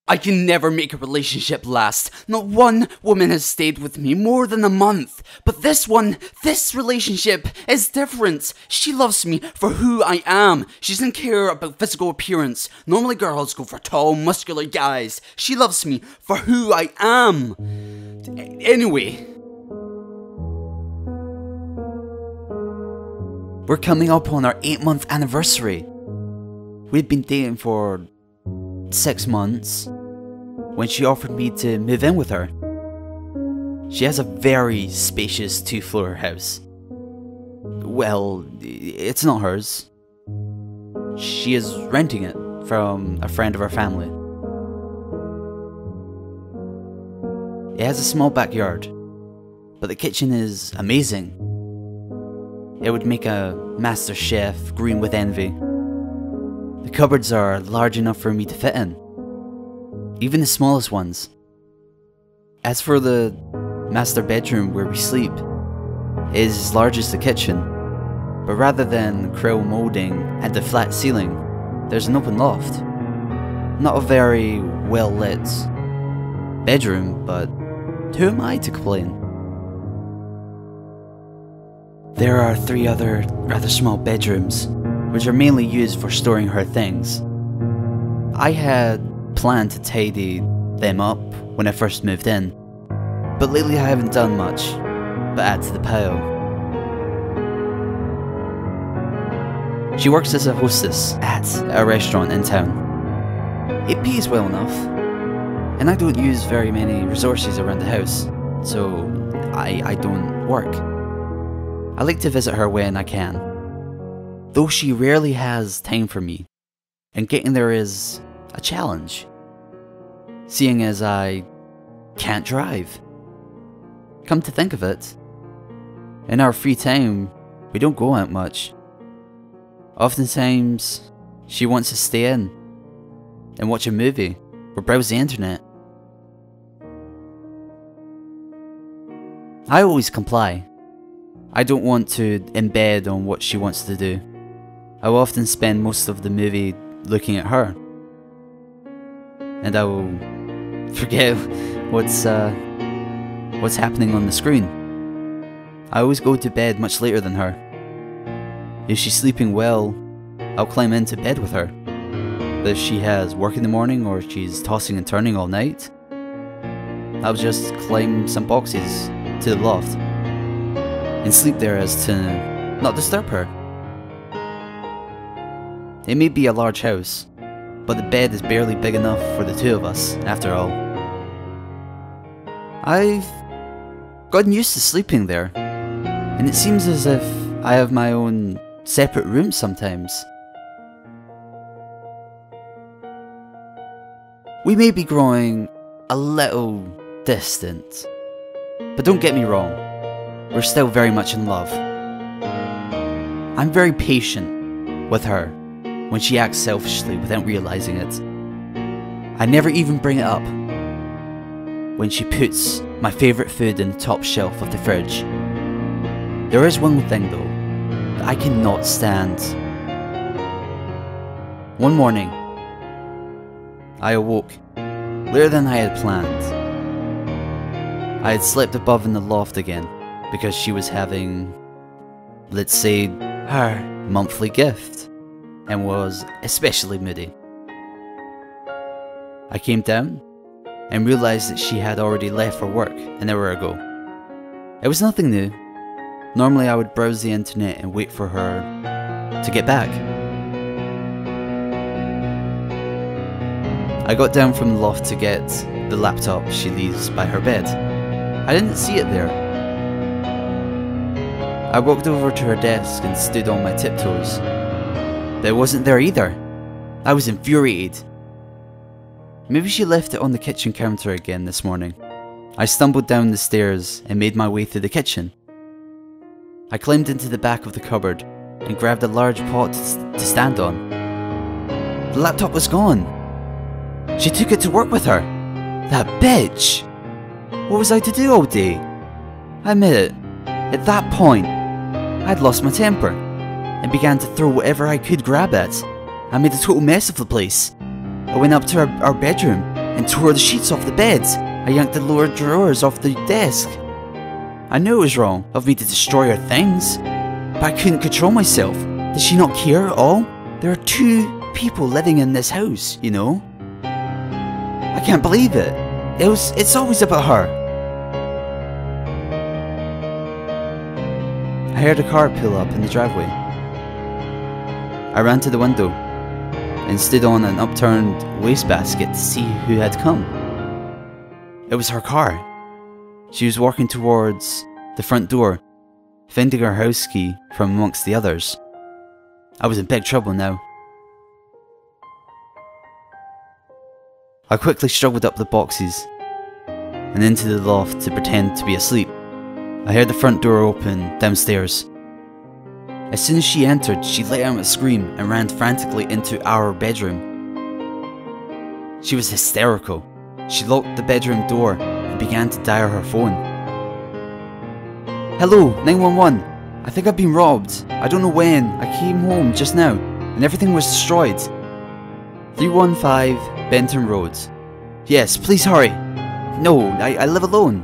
I can never make a relationship last. Not one woman has stayed with me more than a month. But this relationship is different. She loves me for who I am. She doesn't care about physical appearance. Normally girls go for tall, muscular guys. She loves me for who I am. Anyway. We're coming up on our 8-month anniversary. We'd been dating for 6 months when she offered me to move in with her. She has a very spacious 2-floor house. Well, it's not hers. She is renting it from a friend of our family. It has a small backyard, but the kitchen is amazing. It would make a master chef green with envy. The cupboards are large enough for me to fit in, even the smallest ones. As for the master bedroom where we sleep, it is as large as the kitchen, but rather than krill moulding and a flat ceiling, there's an open loft. Not a very well lit bedroom, but who am I to complain? There are 3 other rather small bedrooms, which are mainly used for storing her things. I had planned to tidy them up when I first moved in, but lately I haven't done much but add to the pile. She works as a hostess at a restaurant in town. It pays well enough, and I don't use very many resources around the house, so I don't work. I like to visit her when I can, though she rarely has time for me, and getting there is a challenge, seeing as I can't drive. Come to think of it, in our free time, we don't go out much. Oftentimes, she wants to stay in and watch a movie or browse the internet. I always comply. I don't want to embed on what she wants to do. I will often spend most of the movie looking at her, and I will forget what's happening on the screen. I always go to bed much later than her. If she's sleeping well, I'll climb into bed with her. But if she has work in the morning or she's tossing and turning all night, I'll just climb some boxes to the loft and sleep there as to not disturb her. It may be a large house, but the bed is barely big enough for the 2 of us, after all. I've gotten used to sleeping there, and it seems as if I have my own separate room sometimes. We may be growing a little distant, but don't get me wrong, we're still very much in love. I'm very patient with her when she acts selfishly without realizing it. I never even bring it up when she puts my favourite food in the top shelf of the fridge. There is one thing though that I cannot stand. One morning, I awoke later than I had planned. I had slept above in the loft again because she was having, let's say, her monthly gift, and was especially moody. I came down and realized that she had already left for work an hour ago. It was nothing new. Normally I would browse the internet and wait for her to get back. I got down from the loft to get the laptop she leaves by her bed. I didn't see it there. I walked over to her desk and stood on my tiptoes. But it wasn't there either. I was infuriated. Maybe she left it on the kitchen counter again this morning. I stumbled down the stairs and made my way through the kitchen. I climbed into the back of the cupboard and grabbed a large pot to stand on. The laptop was gone. She took it to work with her. That bitch! What was I to do all day? I admit it. At that point, I'd lost my temper and began to throw whatever I could grab at. I made a total mess of the place. I went up to our bedroom and tore the sheets off the beds. I yanked the lower drawers off the desk. I knew it was wrong of me to destroy her things, but I couldn't control myself. Did she not care at all? There are 2 people living in this house, you know? I can't believe it. It's always about her. I heard a car pull up in the driveway. I ran to the window and stood on an upturned wastebasket to see who had come. It was her car. She was walking towards the front door, finding her house key from amongst the others. I was in big trouble now. I quickly struggled up the boxes and into the loft to pretend to be asleep. I heard the front door open downstairs. As soon as she entered, she let out a scream and ran frantically into our bedroom. She was hysterical. She locked the bedroom door and began to dial her phone. Hello, 911. I think I've been robbed. I don't know when. I came home just now and everything was destroyed. 315 Benton Road. Yes, please hurry. No, I live alone.